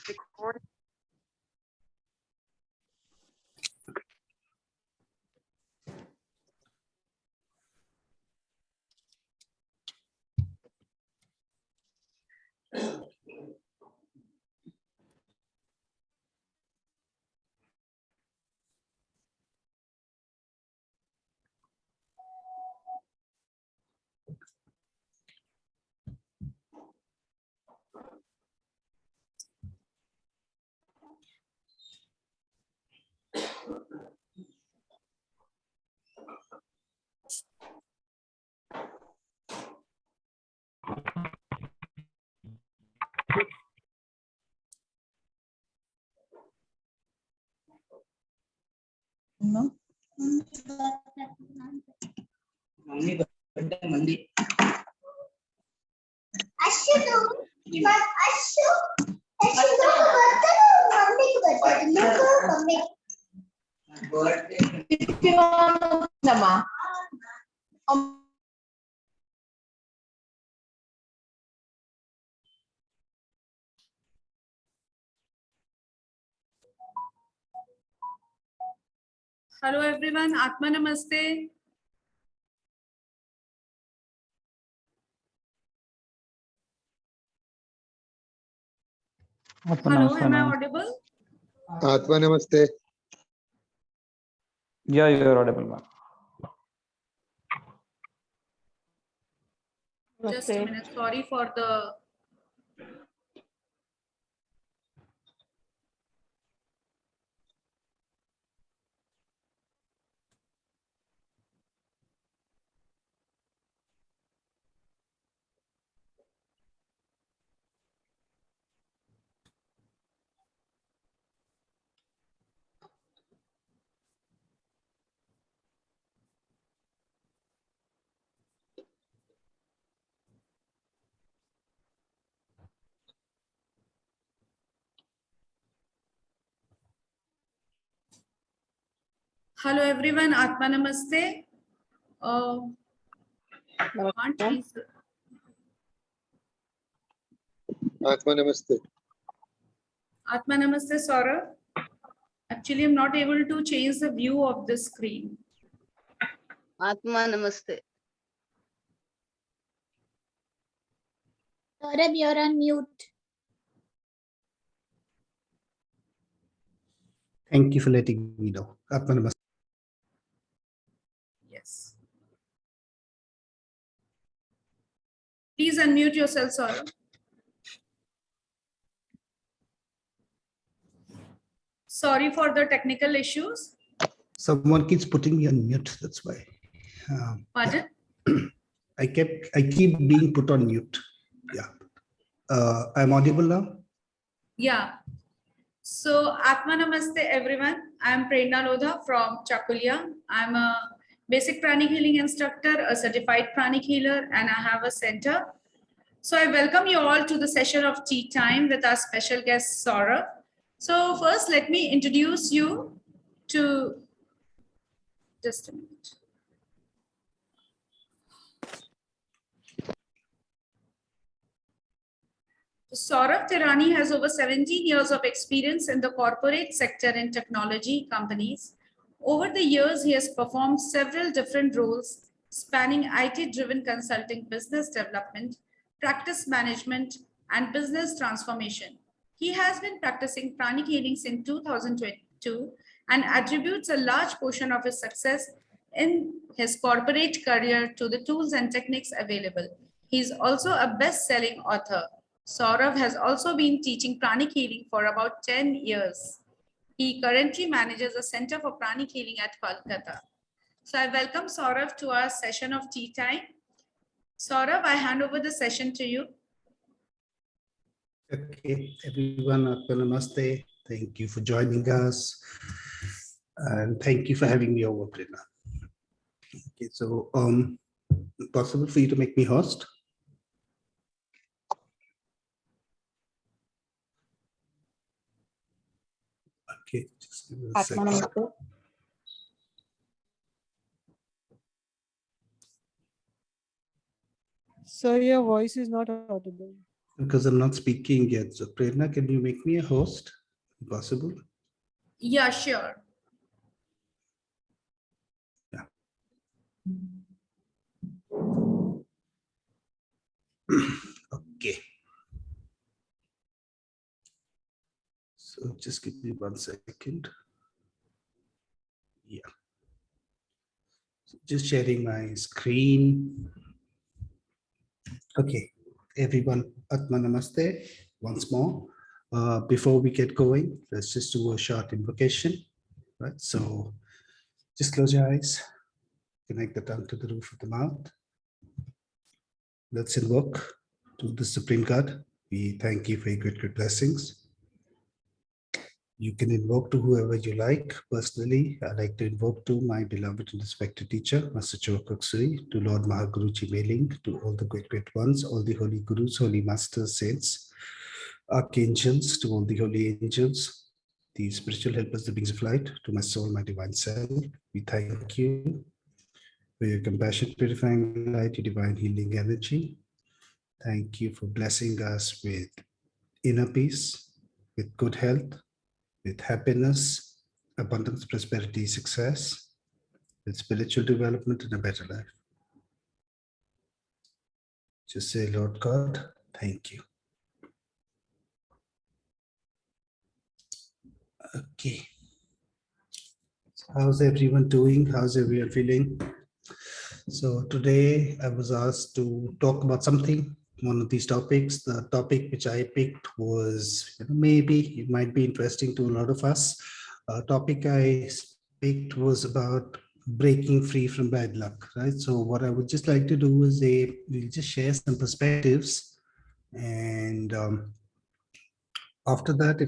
Record. No. Hello everyone, Atma Namaste. Hello, am I audible? Atma Namaste. Yeah, you are audible, ma'am. Just a minute, sorry for the... Hello everyone, Atma Namaste. Please. Atma Namaste. Atma Namaste, Saurabh. Actually, I'm not able to change the view of the screen. Atma Namaste. Saurabh, you're on mute. Thank you for letting me know. Atma Namaste. Yes. Please unmute yourself, Saurabh. Sorry for the technical issues. Someone keeps putting me on mute. That's why. Pardon? I keep being put on mute. Yeah. I'm audible now. Yeah. So, Atma Namaste, everyone. I'm Prerna Lodha from Chakulia. I'm a basic pranic healing instructor, a certified pranic healer, and I have a center. So, I welcome you all to the session of Tea Time with our special guest, Saurabh. So, first, let me introduce you to, just a minute. Saurabh Thirani has over 17 years of experience in the corporate sector in technology companies. Over the years, he has performed several different roles spanning IT-driven consulting, business development, practice management, and business transformation. He has been practicing pranic healing since 2022 and attributes a large portion of his success in his corporate career to the tools and techniques available. He is also a best-selling author. Saurabh has also been teaching pranic healing for about 10 years. He currently manages a Center for Pranic Healing at Kolkata. So I welcome Saurabh to our session of Tea Time. Saurabh, I hand over the session to you. Okay, everyone, Atma Namaste. Thank you for joining us. And thank you for having me over, Prerna. Okay, so possible for you to make me host? Okay, just give me a second. Sir, your voice is not audible. Because I'm not speaking yet. So Prerna, can you make me a host? Possible? Yeah, sure. Okay. So just give me 1 second. Yeah. So just sharing my screen. Okay, everyone, Atma Namaste once more. Before we get going, let's just do a short invocation, right? So just close your eyes, connect the tongue to the roof of the mouth. Let's invoke to the Supreme God. We thank you for your great blessings. You can invoke to whoever you like. Personally, I like to invoke to my beloved and respected teacher, Master Chokaksuri, to Lord Mahaguruji Mailing, to all the great ones, all the holy gurus, holy masters, saints, archangels, to all the holy angels, the spiritual helpers, the beings of light, to my soul, my divine self. We thank you for your compassion, purifying light, your divine healing energy. Thank you for blessing us with inner peace, with good health, with happiness, abundance, prosperity, success, with spiritual development and a better life. Just say, Lord God, thank you. Okay. How's everyone doing? How's everyone feeling? So today I was asked to talk about something, one of these topics. The topic which I picked was, maybe it might be interesting to a lot of us. A topic I picked was about breaking free from bad luck, right? So what I would just like to do is we'll just share some perspectives, and after that,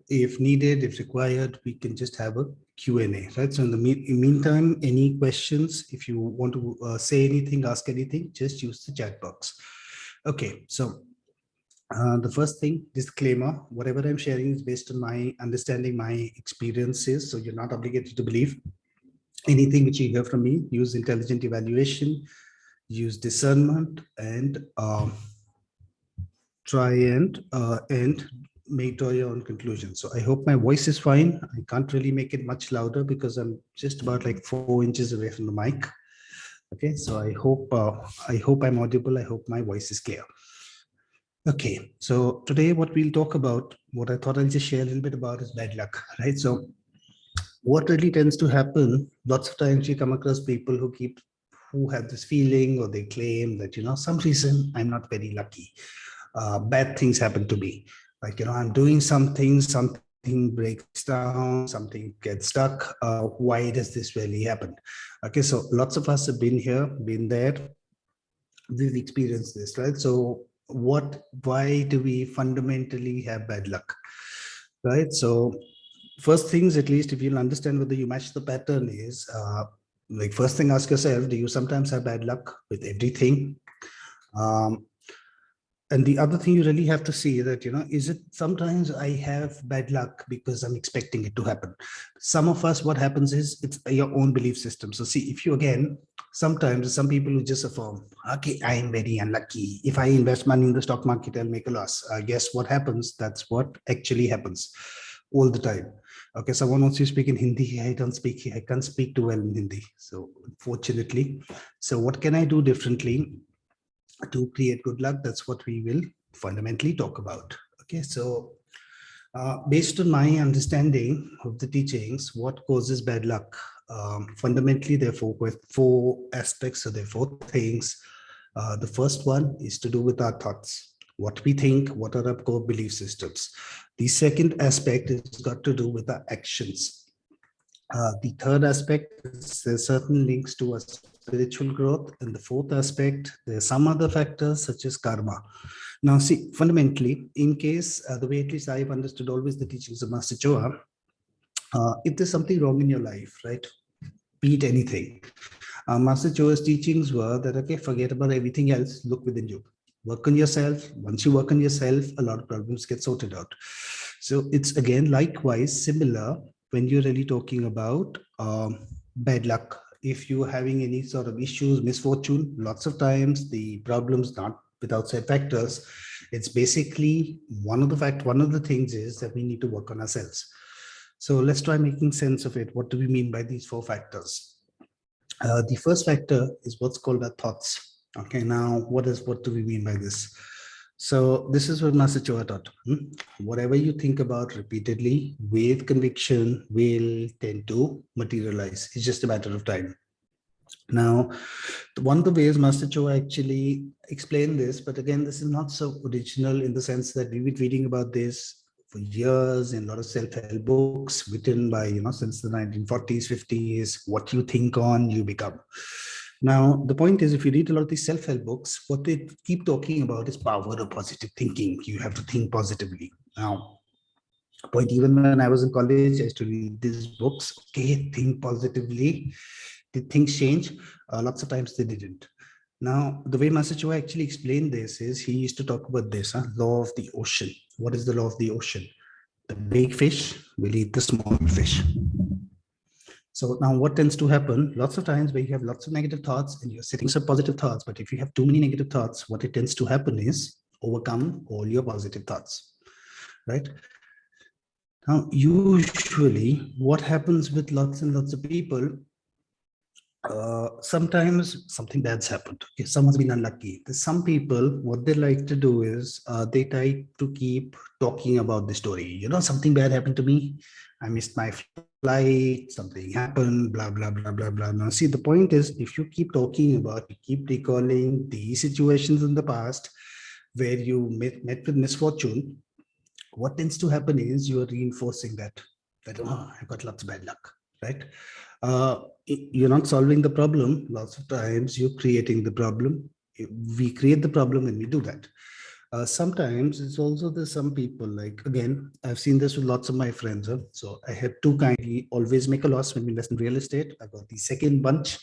if needed, if required, we can just have a Q&A, right? So in the meantime, any questions, if you want to say anything, ask anything, just use the chat box. Okay, so the first thing, disclaimer, whatever I'm sharing is based on my understanding, my experiences. So you're not obligated to believe anything which you hear from me. Use intelligent evaluation, use discernment, and try and draw your own conclusion. So I hope my voice is fine. I can't really make it much louder because I'm just about like 4 inches away from the mic. Okay, so I hope I'm audible. I hope my voice is clear. Okay, so today what we'll talk about, what I thought I'll just share a little bit about is bad luck, right? So what really tends to happen, lots of times you come across people who have this feeling, or they claim that, some reason I'm not very lucky. Bad things happen to me. Like, I'm doing something breaks down, something gets stuck. Why does this really happen? Okay, so lots of us have been here, been there. We've experienced this, right? So why do we fundamentally have bad luck, right? So first things, at least if you'll understand whether you match the pattern is, like first thing, ask yourself, do you sometimes have bad luck with everything? And the other thing you really have to see that, is it sometimes I have bad luck because I'm expecting it to happen? Some of us, what happens is it's your own belief system. So see, if you, again, sometimes some people who just affirm, okay, I am very unlucky. If I invest money in the stock market, I'll make a loss. Guess what happens? That's what actually happens all the time. Okay, someone wants to speak in Hindi. I can't speak too well in Hindi. So fortunately, so what can I do differently to create good luck? That's what we will fundamentally talk about. Okay, so based on my understanding of the teachings, what causes bad luck? Fundamentally, there are four aspects, so there are 4 things. The first one is to do with our thoughts, what we think, what are our core belief systems. The second aspect has got to do with our actions. The third aspect is there's certain links to our spiritual growth. And the fourth aspect, there's some other factors such as karma. Now, see, fundamentally, in case, the way at least I've understood always the teachings of Master Choa, if there's something wrong in your life, right, be it anything, Master Choa's teachings were that, okay, forget about everything else, look within you. Work on yourself. Once you work on yourself, a lot of problems get sorted out. So it's, again, likewise similar when you're really talking about bad luck. If you're having any sort of issues, misfortune, lots of times the problems not with outside factors, It's basically one of the things is that we need to work on ourselves. So let's try making sense of it. What do we mean by these 4 factors? The first factor is what's called our thoughts. Okay, now what do we mean by this? So this is what Master Choa taught. Whatever you think about repeatedly with conviction will tend to materialize. It's just a matter of time. Now, one of the ways Master Choa actually explained this, but again, this is not so original in the sense that we've been reading about this for years in a lot of self-help books written by, since the 1940s, 50s, what you think on, you become. Now, the point is, if you read a lot of these self-help books, what they keep talking about is power of positive thinking. You have to think positively. Now, point, even when I was in college, I used to read these books. Okay, think positively. Did things change? Lots of times they didn't. Now, the way Master Choa actually explained this is he used to talk about this, law of the ocean. What is the law of the ocean? The big fish will eat the small fish. So now what tends to happen, lots of times where you have lots of negative thoughts and you're sitting some positive thoughts, but if you have too many negative thoughts, what it tends to happen is overcome all your positive thoughts, right? Now, usually what happens with lots and lots of people, sometimes something bad's happened. Okay, someone's been unlucky. There's some people, what they like to do is they try to keep talking about the story. Something bad happened to me. I missed my flight, something happened, blah, blah, blah, blah, blah. Now, see, the point is, if you keep talking about, you keep recalling these situations in the past where you met with misfortune, what tends to happen is you're reinforcing that I've got lots of bad luck, right? You're not solving the problem. Lots of times you're creating the problem. We create the problem when we do that. Sometimes it's also there's some people, like, again, I've seen this with lots of my friends. So I have 2 kinds. We always make a loss when we invest in real estate. I've got the second bunch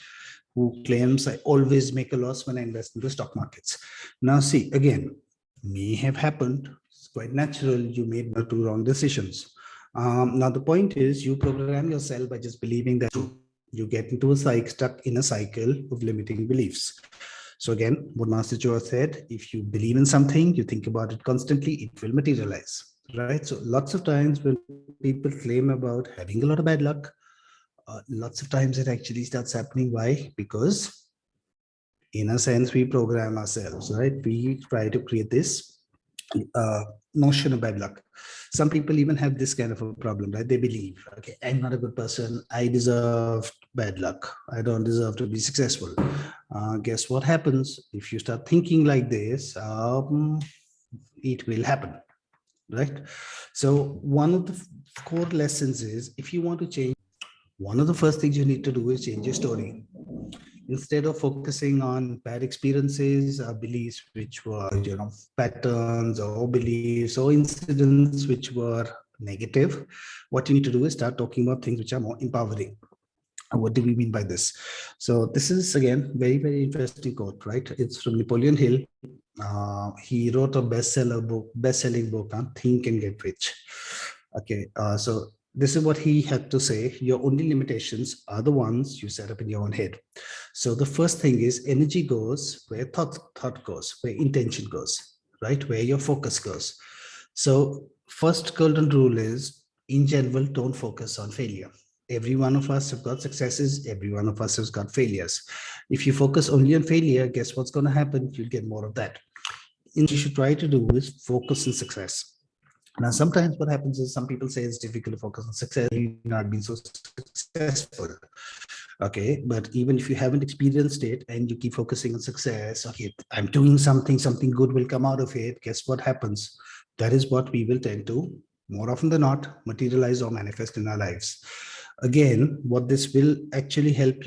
who claims I always make a loss when I invest in the stock markets. Now, see, again, may have happened. It's quite natural. You made 1 or 2 wrong decisions. Now, the point is you program yourself by just believing that you get into stuck in a cycle of limiting beliefs. So again, what Master Choa said, if you believe in something, you think about it constantly, it will materialize, right? So lots of times when people claim about having a lot of bad luck, lots of times it actually starts happening. Why? Because in a sense, we program ourselves, right? We try to create this notion of bad luck. Some people even have this kind of a problem, right? They believe, okay, I'm not a good person. I deserve bad luck. I don't deserve to be successful. Guess what happens if you start thinking like this? It will happen, right? So one of the core lessons is, if you want to change, one of the first things you need to do is change your story. Instead of focusing on bad experiences or beliefs, which were, patterns or beliefs or incidents which were negative, what you need to do is start talking about things which are more empowering. What do we mean by this? So this is, again, very, very interesting quote, right? It's from Napoleon Hill. He wrote a best-selling book on Think and Get Rich. Okay, so this is what he had to say. Your only limitations are the ones you set up in your own head. So the first thing is, energy goes where thought goes, where intention goes, right? Where your focus goes. So first golden rule is, in general, don't focus on failure. Every one of us have got successes. Every one of us has got failures. If you focus only on failure, guess what's going to happen? You'll get more of that. And you should try to do is focus on success. Now, sometimes what happens is some people say it's difficult to focus on success. You've not been so successful. Okay, but even if you haven't experienced it and you keep focusing on success, okay, I'm doing something good will come out of it. Guess what happens? That is what we will tend to, more often than not, materialize or manifest in our lives. Again, what this will actually help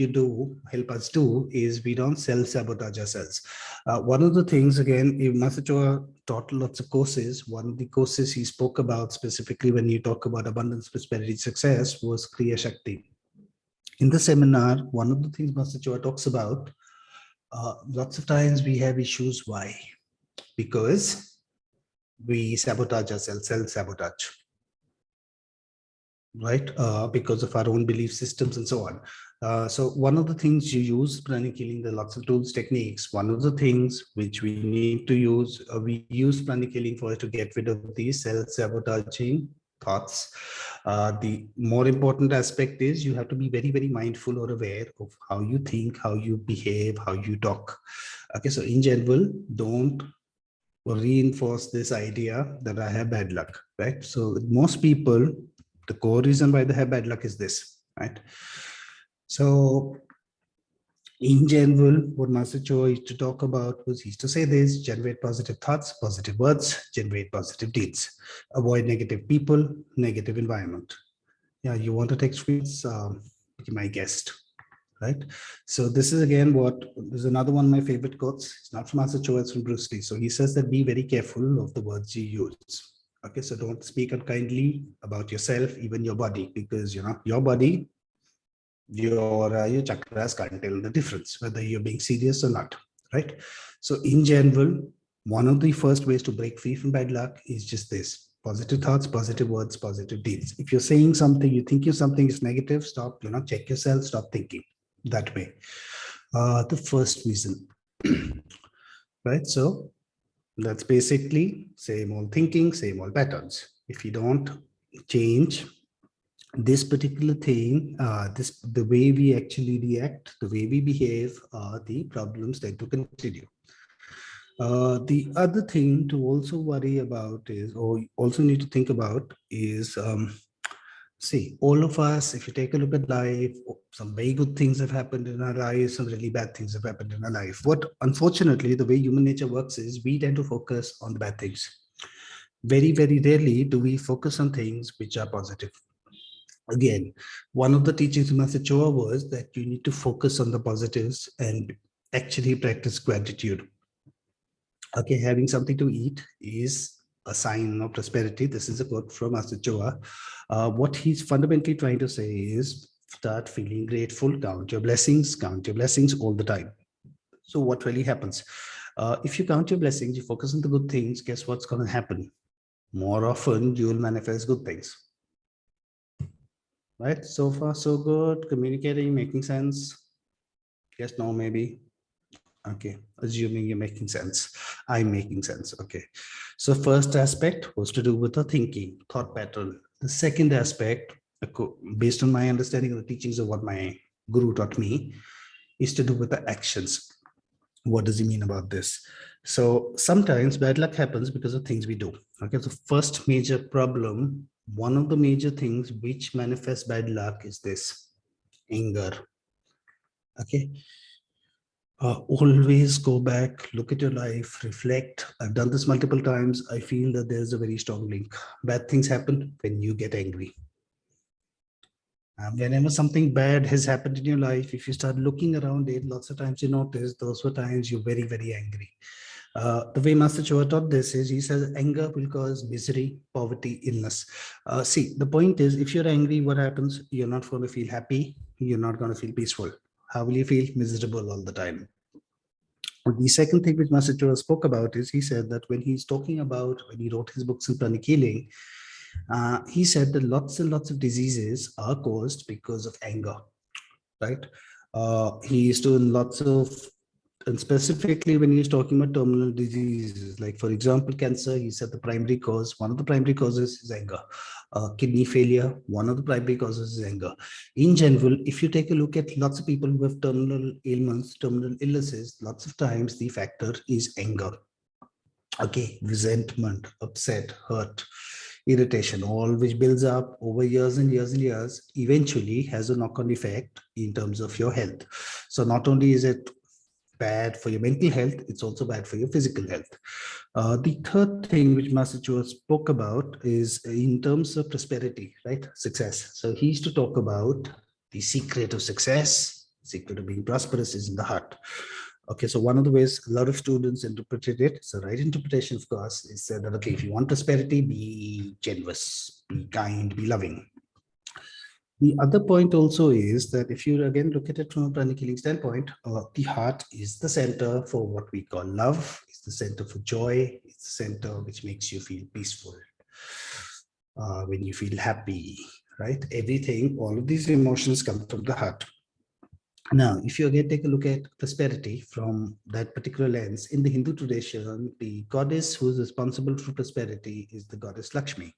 us do is we don't self-sabotage ourselves. One of the things, again, Master Choa taught lots of courses. One of the courses he spoke about specifically when you talk about abundance, prosperity, success was Kriya Shakti. In the seminar, one of the things Master Choa talks about, lots of times we have issues. Why? Because we sabotage ourselves, self-sabotage. right? Because of our own belief systems and so on. So one of the things you use pranic healing, there are lots of tools, techniques. One of the things which we need to use, we use pranic healing for to get rid of these self-sabotaging thoughts. The more important aspect is you have to be very, very mindful or aware of how you think, how you behave, how you talk. Okay, so in general, don't reinforce this idea that I have bad luck, right? So most people, the core reason why they have bad luck is this, right? So in general, what Master Cho used to talk about was he used to say this: generate positive thoughts, positive words, generate positive deeds, avoid negative people, negative environment. Yeah, you want to take screens, be my guest, right? So this is again what, there's another one of my favorite quotes. It's not from Master Cho, it's from Bruce Lee. So he says that be very careful of the words you use. Okay, so don't speak unkindly about yourself, even your body, because your body, your chakras can't tell the difference whether you're being serious or not, right? So in general, one of the first ways to break free from bad luck is just this: positive thoughts, positive words, positive deeds. If you're saying something, you think something is negative, stop, check yourself, stop thinking that way. The first reason, right? So that's basically same old thinking, same old patterns. If you don't change this particular thing, the way we actually react, the way we behave, the problems tend to continue. The other thing to also worry about is, or also need to think about is, see, all of us, if you take a look at life, some very good things have happened in our lives, some really bad things have happened in our life. What, unfortunately, the way human nature works is we tend to focus on the bad things. Very, very rarely do we focus on things which are positive. Again, one of the teachings of Master Choa was that you need to focus on the positives and actually practice gratitude. Okay, having something to eat is a sign of prosperity. This is a quote from Master Choa. What he's fundamentally trying to say is start feeling grateful, count your blessings all the time. So what really happens? If you count your blessings, you focus on the good things, guess what's going to happen? More often, you will manifest good things. Right? So far, so good. Communicating, making sense. Yes, no, maybe. Okay, assuming you're making sense. I'm making sense. Okay. So first aspect was to do with the thinking, thought pattern. The second aspect, based on my understanding of the teachings of what my guru taught me, is to do with the actions. What does he mean about this? So sometimes bad luck happens because of things we do. Okay, so first major problem, one of the major things which manifests bad luck is this: anger. Okay. Always go back, look at your life, reflect. I've done this multiple times. I feel that there's a very strong link. Bad things happen when you get angry. Whenever something bad has happened in your life, if you start looking around it, lots of times you notice those were times you're very, very angry. The way Master Choa taught this is, he says, anger will cause misery, poverty, illness. See, the point is, if you're angry, what happens? You're not going to feel happy. You're not going to feel peaceful. How will you feel? Miserable all the time. The second thing which Master Choa spoke about is, he said that when he's talking about, when he wrote his books in pranic healing, he said that lots and lots of diseases are caused because of anger, right? He used to lots of, and specifically when he's talking about terminal diseases, like for example, cancer, he said the primary cause, one of the primary causes is anger. Kidney failure, one of the primary causes is anger. In general, if you take a look at lots of people who have terminal ailments, terminal illnesses, lots of times the factor is anger. Okay, resentment, upset, hurt, irritation, all which builds up over years and years and years, eventually has a knock-on effect in terms of your health. So not only is it bad for your mental health, it's also bad for your physical health. The third thing which Master Choa spoke about is in terms of prosperity, right? Success. So he used to talk about the secret of success, secret of being prosperous is in the heart. Okay, so one of the ways a lot of students interpreted it, so right interpretation, of course, is that, okay, if you want prosperity, be generous, be kind, be loving. The other point also is that if you again look at it from a pranic healing standpoint, the heart is the center for what we call love. It's the center for joy. It's the center which makes you feel peaceful. When you feel happy, right? Everything, all of these emotions come from the heart. Now, if you again take a look at prosperity from that particular lens, in the Hindu tradition, the goddess who is responsible for prosperity is the goddess Lakshmi.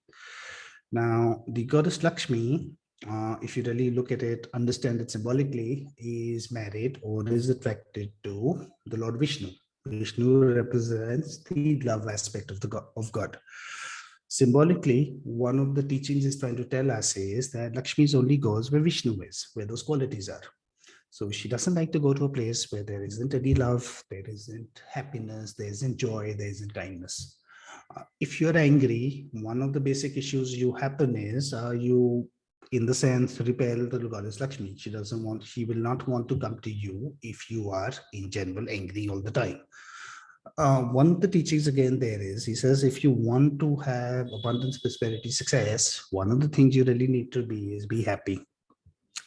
Now, the goddess Lakshmi, if you really look at it, understand it symbolically, is married or is attracted to the Lord Vishnu. Vishnu represents the love aspect of of God. Symbolically, one of the teachings is trying to tell us is that Lakshmi only goes where Vishnu is, where those qualities are. So she doesn't like to go to a place where there isn't any love, there isn't happiness, there isn't joy, there isn't kindness. If you're angry, one of the basic issues you happen is you, in the sense, repel the goddess Lakshmi. She will not want to come to you if you are in general angry all the time. One of the teachings again there is, he says, if you want to have abundance, prosperity, success, one of the things you really need to be happy.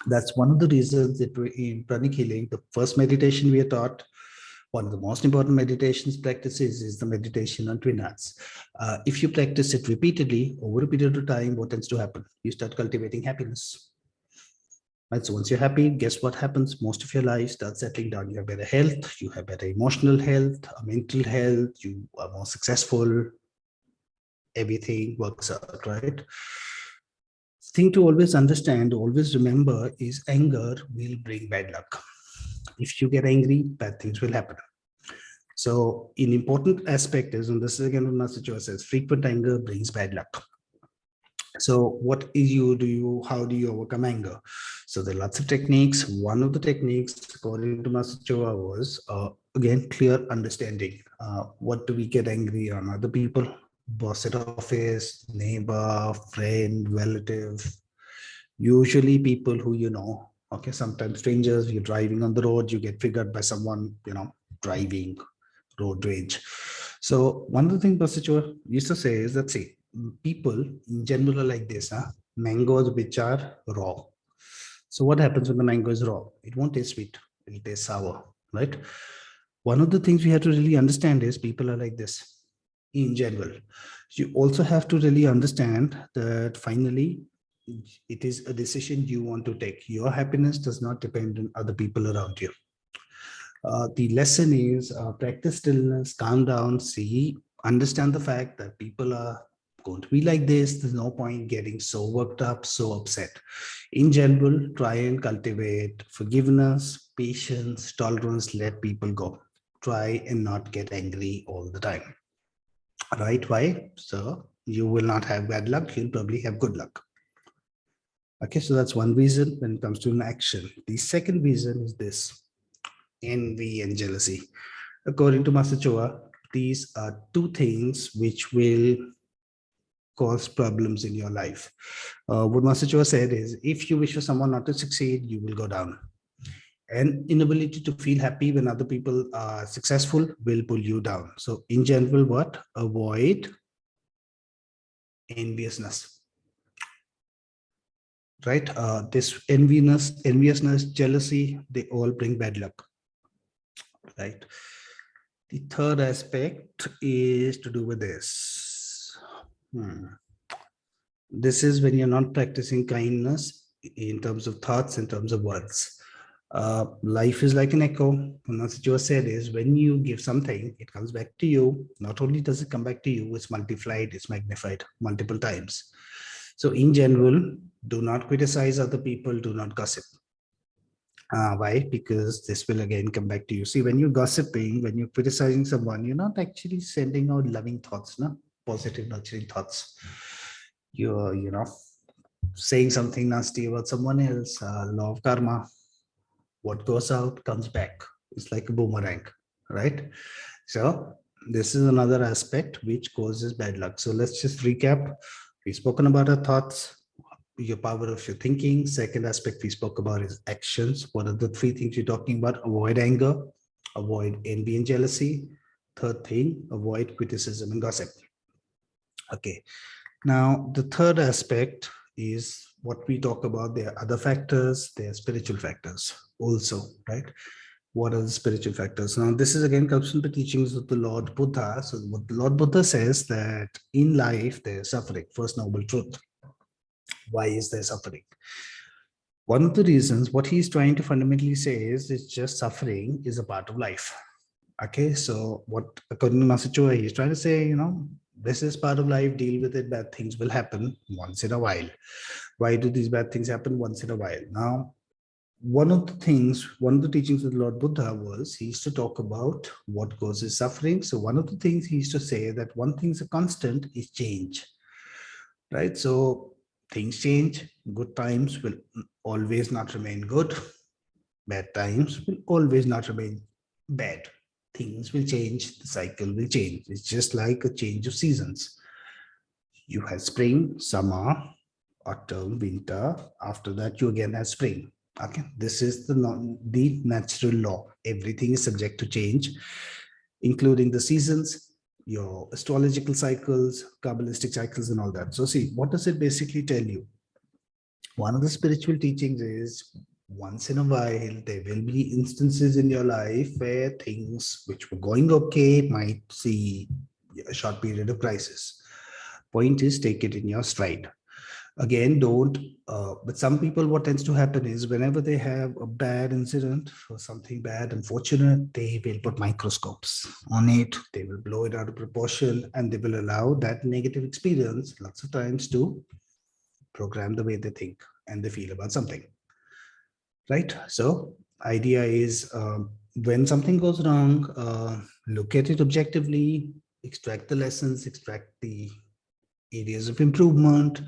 That's one of the reasons that in pranic healing, the first meditation we are taught, one of the most important meditations practices is the meditation on twin hearts. If you practice it repeatedly over a period of time, what tends to happen? You start cultivating happiness. Right? So once you're happy, guess what happens? Most of your life starts settling down. You have better health, you have better emotional health, mental health, you are more successful, everything works out, right? Thing to always understand, always remember is anger will bring bad luck. If you get angry, bad things will happen. So an important aspect is, and this is again what Master says, frequent anger brings bad luck. So what is how do you overcome anger? So there are lots of techniques. One of the techniques, according to Master Choa, was again, clear understanding. What do we get angry on? Other people, boss at office, neighbor, friend, relative, usually people who you know. Okay, sometimes strangers, you're driving on the road, you get triggered by someone, driving, road rage. So one of the things Master Choa used to say is that, see, people in general are like this, mangoes which are raw. So what happens when the mango is raw? It won't taste sweet, it'll taste sour, right? One of the things we have to really understand is people are like this in general. You also have to really understand that finally, it is a decision you want to take. Your happiness does not depend on other people around you. The lesson is practice stillness, calm down, see, understand the fact that people are going to be like this. There's no point getting so worked up, so upset. In general, try and cultivate forgiveness, patience, tolerance, let people go. Try and not get angry all the time. Right? Why? So you will not have bad luck, you'll probably have good luck. Okay, so that's one reason when it comes to an action. The second reason is this: envy and jealousy. According to Master Choa, these are two things which will cause problems in your life. What Master Choa said is, if you wish for someone not to succeed, you will go down. And inability to feel happy when other people are successful will pull you down. So in general, what? Avoid enviousness. Right? This enviousness, jealousy, they all bring bad luck. Right? The third aspect is to do with this. This is when you're not practicing kindness in terms of thoughts, in terms of words. Life is like an echo. What Joe said is, when you give something, it comes back to you. Not only does it come back to you, it's multiplied, it's magnified multiple times. So in general, do not criticize other people, do not gossip. Why? Because this will again come back to you. See, when you're gossiping, when you're criticizing someone, you're not actually sending out loving thoughts, no? Positive, nurturing thoughts. You're, saying something nasty about someone else, law of karma. What goes out comes back. It's like a boomerang, right? So this is another aspect which causes bad luck. So let's just recap. We've spoken about our thoughts, your power of your thinking. Second aspect we spoke about is actions. What are the three things you're talking about? Avoid anger, avoid envy and jealousy. Third thing, avoid criticism and gossip. Okay. Now, the third aspect is what we talk about. There are other factors, there are spiritual factors also, right? What are the spiritual factors? Now, this is again comes from the teachings of the Lord Buddha. So what the Lord Buddha says that in life, there's suffering, first noble truth. Why is there suffering? One of the reasons, what he's trying to fundamentally say is it's just suffering is a part of life. Okay, so what, according to Masachua, he's trying to say, this is part of life, deal with it, bad things will happen once in a while. Why do these bad things happen once in a while? Now, one of the teachings of the Lord Buddha was he used to talk about what causes suffering. So one of the things he used to say that one thing's a constant is change, right? So things change. Good times will always not remain good. Bad times will always not remain bad. Things will change. The cycle will change. It's just like a change of seasons. You have spring, summer, autumn, winter. After that, you again have spring. Okay, this is the natural law. Everything is subject to change, including the seasons, your astrological cycles, Kabbalistic cycles, and all that. So see, what does it basically tell you? One of the spiritual teachings is once in a while, there will be instances in your life where things which were going okay might see a short period of crisis. Point is, take it in your stride. Again, but some people, what tends to happen is whenever they have a bad incident or something bad, unfortunate, they will put microscopes on it, they will blow it out of proportion, and they will allow that negative experience lots of times to program the way they think and they feel about something. Right? So idea is when something goes wrong, look at it objectively, extract the lessons, extract the areas of improvement,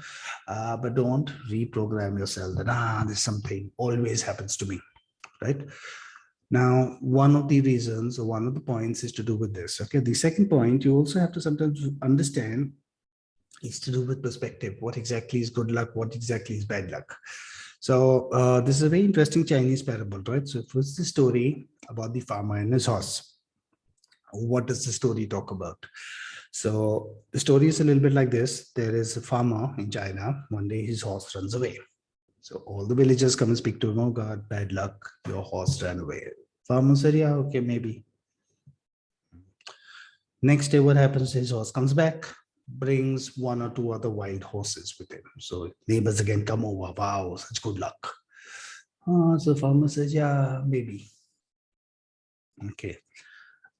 but don't reprogram yourself that, this something always happens to me, right? Now, one of the reasons or one of the points is to do with this. Okay, the second point you also have to sometimes understand is to do with perspective. What exactly is good luck? What exactly is bad luck? So this is a very interesting Chinese parable, right? So first the story about the farmer and his horse. What does the story talk about? So the story is a little bit like this. There is a farmer in China. One day his horse runs away. So all the villagers come and speak to him. Oh God, bad luck. Your horse ran away. Farmer said, yeah, okay, maybe. Next day, what happens? His horse comes back, brings one or two other wild horses with him. So neighbors again come over. Wow, such good luck. So farmer says, yeah, maybe. Okay.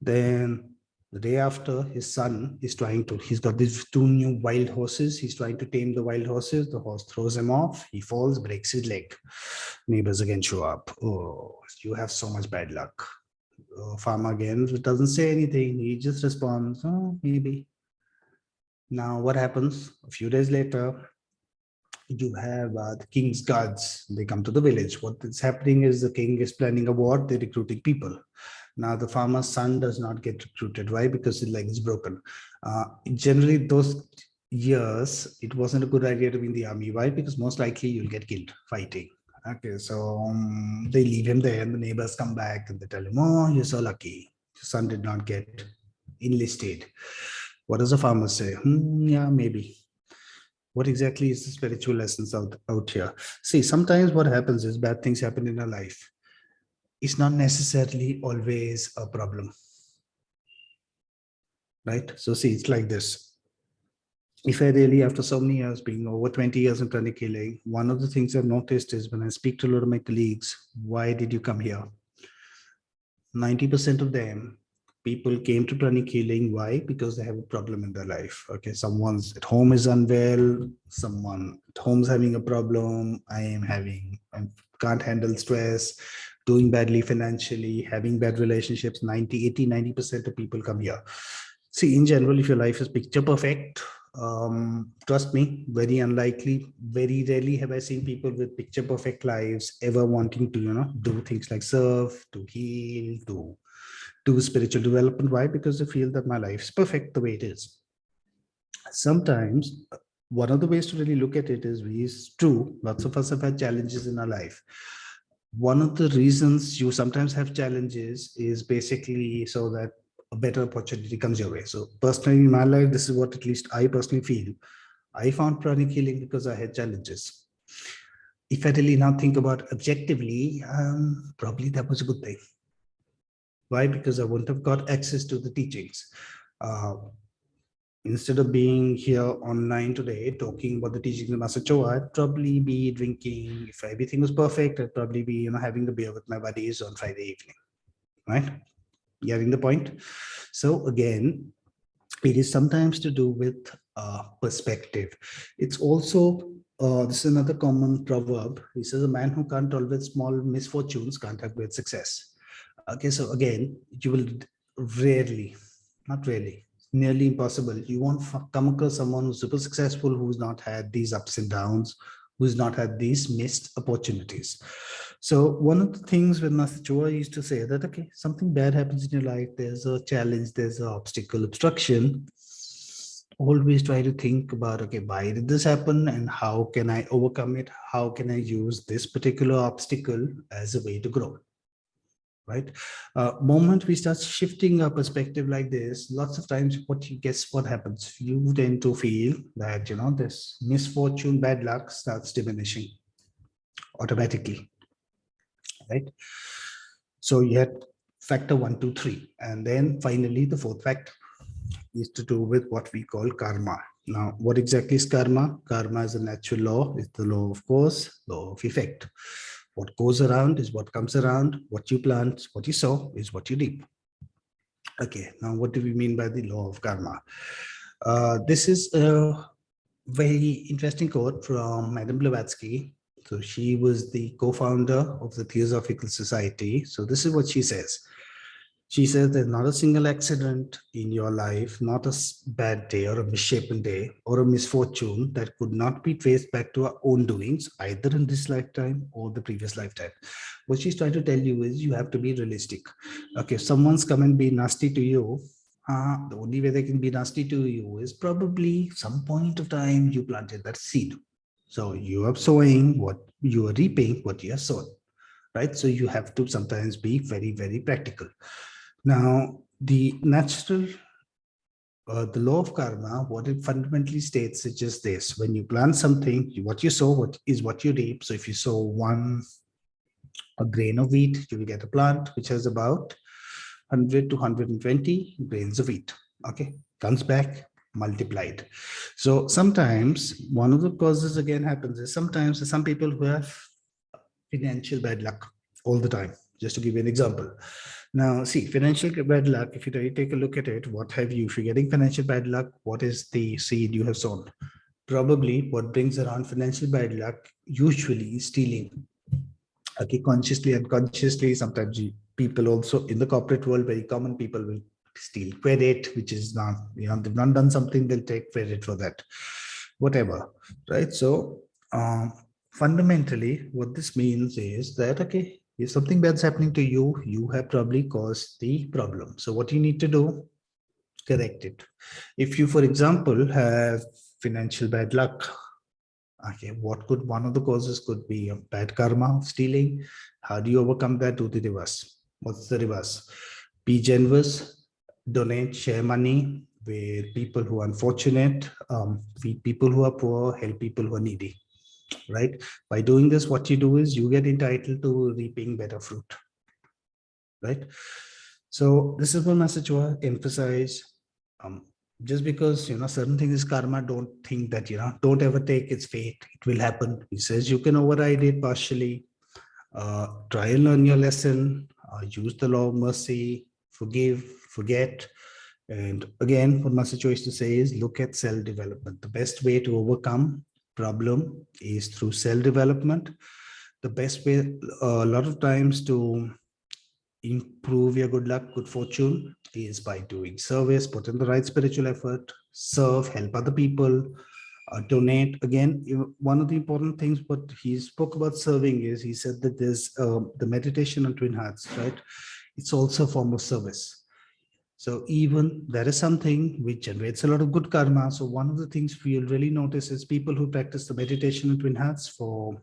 Then the day after, his son is he's got these two new wild horses. He's trying to tame the wild horses. The horse throws him off. He falls, breaks his leg. Neighbors again show up. Oh, you have so much bad luck. Farmer again doesn't say anything. He just responds, oh, maybe. Now what happens? A few days later, you have the king's guards. They come to the village. What is happening is the king is planning a war. They're recruiting people. Now the farmer's son does not get recruited. Why? Because his leg is broken. Generally, those years, it wasn't a good idea to be in the army. Why? Because most likely you'll get killed fighting. Okay, so they leave him there, and the neighbors come back and they tell him, oh, you're so lucky. Your son did not get enlisted. What does the farmer say? Yeah, maybe. What exactly is the spiritual lessons out here? See, sometimes what happens is bad things happen in our life. It's not necessarily always a problem. Right? So see, it's like this. If I really, after so many years, being over 20 years in Thirani killing, one of the things I've noticed is when I speak to a lot of my colleagues, why did you come here? 90% of them, people came to Thirani killing. Why? Because they have a problem in their life. Okay, someone's at home is unwell, someone at home's having a problem, I can't handle stress, doing badly financially, having bad relationships. 90% of people come here. See, in general, if your life is picture perfect, trust me, very unlikely, very rarely have I seen people with picture perfect lives ever wanting to, do things like serve, to heal, to do spiritual development. Why? Because they feel that my life is perfect the way it is. Sometimes one of the ways to really look at it is true. Lots of us have had challenges in our life. One of the reasons you sometimes have challenges is basically so that a better opportunity comes your way. So personally in my life, this is what at least I personally feel. I found pranic healing because I had challenges. If I really now think about objectively, probably that was a good thing. Why? Because I wouldn't have got access to the teachings. instead of being here online today talking about the teaching of Master Choa, I'd probably be drinking. If everything was perfect, I'd probably be, having the beer with my buddies on Friday evening, right? Getting the point? So again, it is sometimes to do with perspective. It's also, this is another common proverb. He says, a man who can't tolerate small misfortunes can't have great success. Okay, so again, you will rarely, not really, nearly impossible. You won't come across someone who's super successful, who's not had these ups and downs, who's not had these missed opportunities. So one of the things when Master Choa used to say that, okay, something bad happens in your life, there's a challenge, there's an obstacle, obstruction, always try to think about, okay, why did this happen and how can I overcome it? How can I use this particular obstacle as a way to grow? Right? Moment we start shifting our perspective like this, lots of times what happens? You tend to feel that, this misfortune, bad luck starts diminishing automatically, right? So you had factor 1, 2, 3, and then finally the fourth factor is to do with what we call karma. Now, what exactly is karma? Karma is a natural law. It's the law of cause, law of effect. What goes around is what comes around. What you plant, what you sow is what you reap. Okay, now what do we mean by the law of karma? This is a very interesting quote from Madame Blavatsky. So she was the co-founder of the Theosophical Society. So this is what she says. She says there's not a single accident in your life, not a bad day or a misshapen day or a misfortune that could not be traced back to our own doings, either in this lifetime or the previous lifetime. What she's trying to tell you is you have to be realistic. Okay, if someone's come and be nasty to you, the only way they can be nasty to you is probably some point of time you planted that seed. So you are sowing what you are reaping, what you have sown, right? So you have to sometimes be very, very practical. Now, the law of karma, what it fundamentally states is just this: when you plant something, what you sow is what you reap. So if you sow a grain of wheat, you will get a plant which has about 100 to 120 grains of wheat. Okay, comes back multiplied. So sometimes one of the causes again happens is sometimes some people who have financial bad luck all the time. Just to give you an example. Now, see, financial bad luck, if you take a look at it, what have you? If you're getting financial bad luck, what is the seed you have sown? Probably what brings around financial bad luck usually is stealing. Okay, consciously, unconsciously, sometimes people also in the corporate world, very common, people will steal credit, which is not, they've not done something, they'll take credit for that, whatever, right? So fundamentally, what this means is that, okay, if something bad's happening to you, you have probably caused the problem. So what you need to do, correct it. If you, for example, have financial bad luck, okay, one of the causes could be a bad karma of stealing. How do you overcome that? Do the reverse. What's the reverse? Be generous, donate, share money with people who are unfortunate, feed people who are poor, help people who are needy. Right? By doing this, what you do is you get entitled to reaping better fruit. Right? So this is one message I emphasize. Just because certain things is karma, don't think that don't ever take its fate. It will happen. He says you can override it partially. Try and learn your lesson. Use the law of mercy. Forgive, forget. And again, what Master Choice to say is look at self-development. The best way to overcome problem is through self-development. The best way a lot of times to improve your good luck, good fortune is by doing service, put in the right spiritual effort, serve, help other people, donate. Again, one of the important things what he spoke about serving is he said that there's the meditation on twin hearts, right? It's also a form of service. So even there is something which generates a lot of good karma. So one of the things we'll really notice is people who practice the meditation on twin hearts for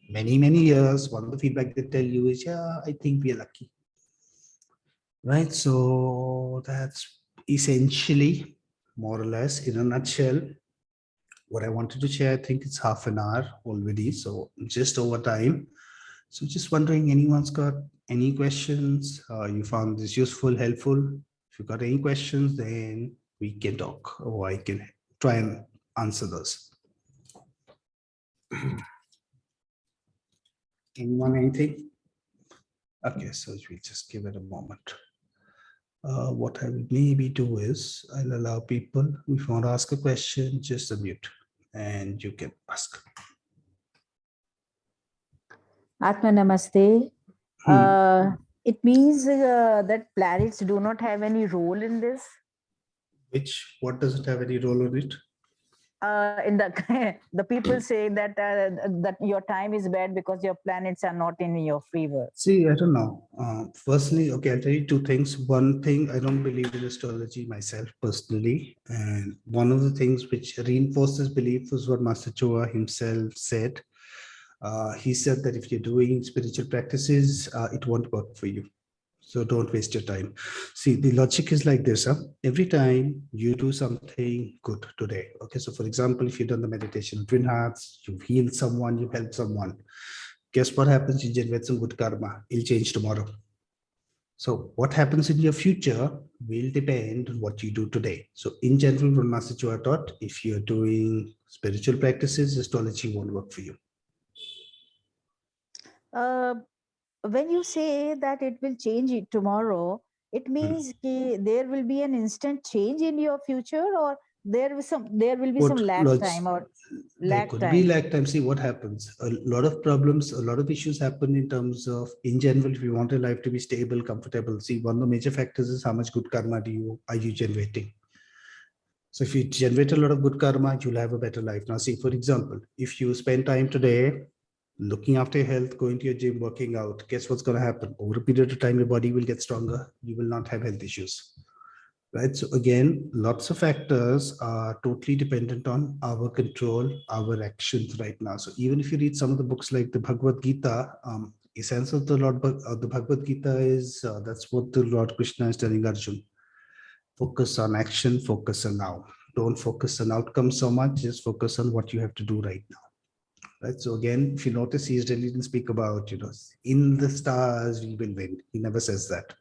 many, many years, one of the feedback they tell you is, yeah, I think we are lucky. Right? So that's essentially, more or less, in a nutshell, what I wanted to share. I think it's half an hour already, so just over time. So just wondering, anyone's got any questions? You found this useful, helpful? If you got any questions, then we we can talk, or I can try and answer those. Anyone, anything? Okay, so we'll just give it a moment. What I will maybe do is I'll allow people, if you want to ask a question, just unmute and you can ask. Atma Namaste. It means that planets do not have any role in this. What doesn't have any role on it? In the people say that that your time is bad because your planets are not in your favor. See, I don't know. Firstly, okay, I'll tell you two things. One thing, I don't believe in astrology myself personally. And one of the things which reinforces belief was what Master Choa himself said. He said that if you're doing spiritual practices, it won't work for you. So don't waste your time. See, the logic is like this. Every time you do something good today. Okay, so for example, if you've done the meditation of twin hearts, you've healed someone, you've helped someone. Guess what happens? You generate some good karma. It'll change tomorrow. So what happens in your future will depend on what you do today. So in general, when Master Choa taught, if you're doing spiritual practices, astrology won't work for you. When you say that it will change it tomorrow, it means there will be an instant change in your future, or there will be some lag time or lag could time. be lag time. See what happens. A lot of problems, a lot of issues happen in terms of, in general, if you want your life to be stable, comfortable. See, one of the major factors is how much good karma are you generating. So if you generate a lot of good karma, you'll have a better life. Now, see, for example, if you spend time today looking after your health, going to your gym, working out, guess what's going to happen? Over a period of time, your body will get stronger. You will not have health issues. Right. So again, lots of factors are totally dependent on our control, our actions right now. So even if you read some of the books like the Bhagavad Gita, essence of the the Bhagavad Gita is that's what the Lord Krishna is telling Arjun. Focus on action, focus on now. Don't focus on outcome so much, just focus on what you have to do right now. Right. So again, if you notice, he didn't speak about, in the stars we will win. He never says that.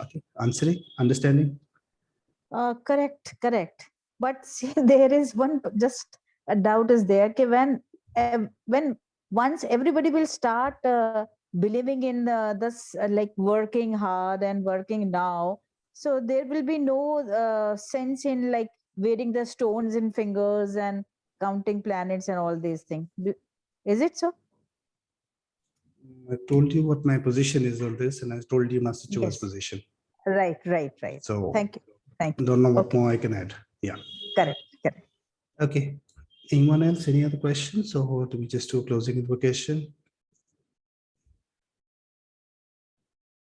Okay. Answering, understanding? Correct. But see, there is just a doubt is there. Okay, when once everybody will start believing in this, like working hard and working now, so there will be no sense in like wearing the stones in fingers and counting planets and all these things. Is it so? I told you what my position is on this, and I told you Master Choa's position. Right. So Thank you. I don't know what more I can add. Yeah. Correct. Okay. Anyone else? Any other questions, or do we just do a closing invocation?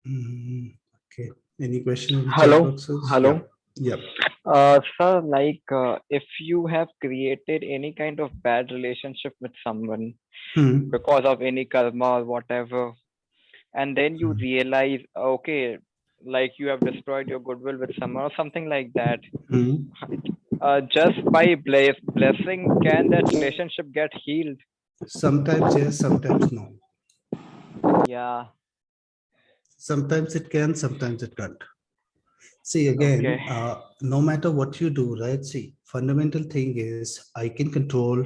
Okay. Any questions? Hello. Hello. Yeah. Sir, if you have created any kind of bad relationship with someone because of any karma or whatever, and then you realize, okay, like you have destroyed your goodwill with someone or something like that, just by blessing, can that relationship get healed? Sometimes yes, sometimes no. Yeah. Sometimes it can, sometimes it can't. See, again, no matter what you do, right? See, fundamental thing is I can control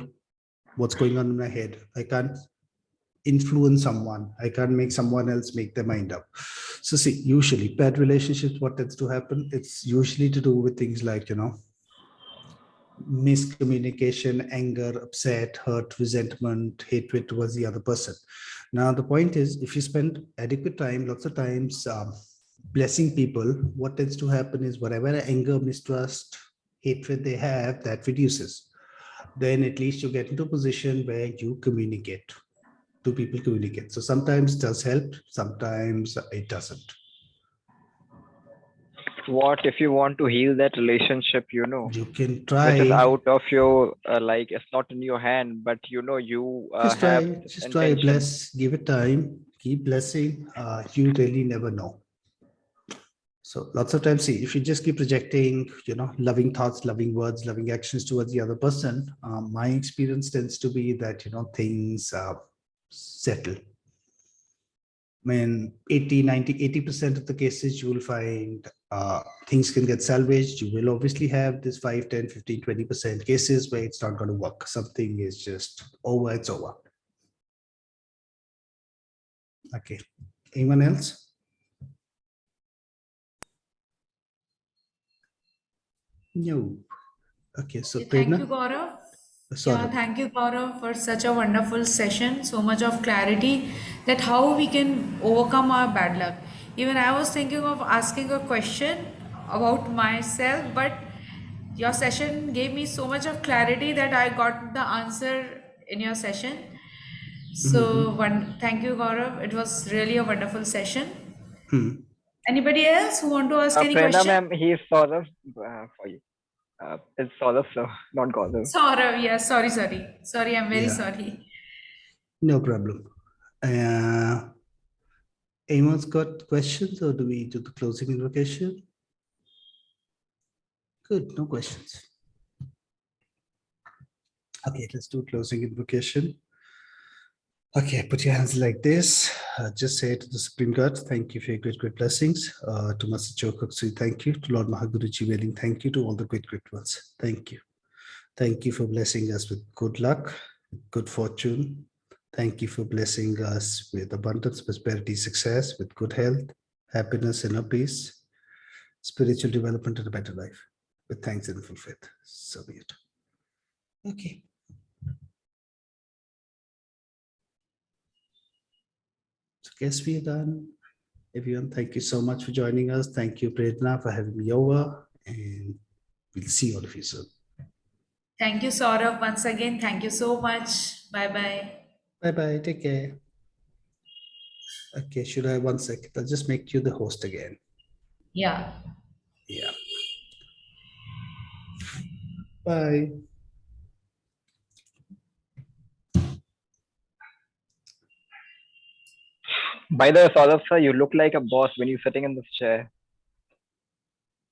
what's going on in my head. I can't influence someone. I can't make someone else make their mind up. So see, usually bad relationships, what tends to happen? It's usually to do with things like, miscommunication, anger, upset, hurt, resentment, hatred towards the other person. Now, the point is, if you spend adequate time, lots of times blessing people, what tends to happen is whatever anger, mistrust, hatred they have, that reduces. Then at least you get into a position where you communicate. Two people communicate. So sometimes it does help, sometimes it doesn't. What if you want to heal that relationship, you can try, which is out of your it's not in your hand, but you just try, bless, give it time, keep blessing. You really never know. So lots of times, see, if you just keep projecting, loving thoughts, loving words, loving actions towards the other person, my experience tends to be that, things settle. mean, 80, 90, 80% of the cases you will find things can get salvaged. You will obviously have this 5, 10, 15, 20% cases where it's not going to work. Something is just over, it's over. Okay. Anyone else? No. Okay, so Thank you, Prerna? Gaurav. Yeah, Saurabh. thank you, Gaurav, for such a wonderful session. So much of clarity that how we can overcome our bad luck. Even I was thinking of asking a question about myself, but your session gave me so much of clarity that I got the answer in your session. So, thank you, Gaurav. It was really a wonderful session. Anybody else who want to ask any Prerna question? ma'am, he is Saurabh for you. It's Saurabh, sir, not Gaurav. Saurav, yes, sorry, I'm very Yeah. sorry. No problem. Anyone's got questions, or do we do the closing invocation? Good, no questions. Okay, let's do closing invocation. Okay, put your hands like this. Just say to the Supreme God, thank you for your great, great blessings. To Master Chokaksui, thank you. To Lord Mahaguruji Veling, thank you. To all the great, great ones, thank you. Thank you for blessing us with good luck, good fortune. Thank you for blessing us with abundance, prosperity, success, with good health, happiness, inner peace, spiritual development, and a better life. With thanks and full faith. So be it. Okay. So guess we are done. Everyone, thank you so much for joining us. Thank you, Prerna, for having me over. And we'll see all of you soon. Thank you, Saurabh, once again. Thank you so much. Bye-bye. Bye-bye. Take care. Okay, should I 1 second? I'll just make you the host again. Yeah. Yeah. Bye. By the way, Saurabh sir, you look like a boss when you're sitting in this chair.